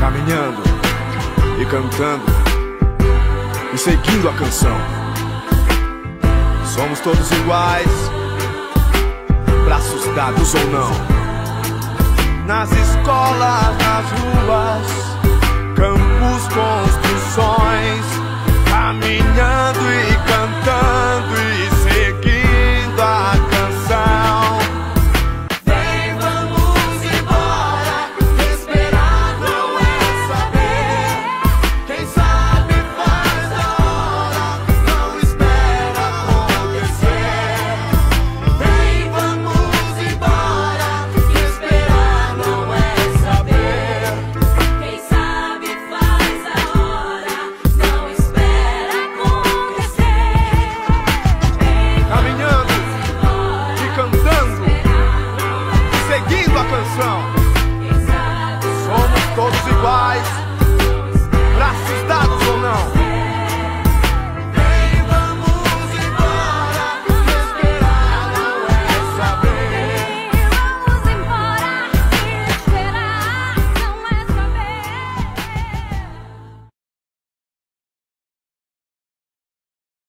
caminhando e cantando e seguindo a canção. Somos todos iguais, braços dados ou não. Nas escolas, nas ruas, campos, construções, caminhando e cantando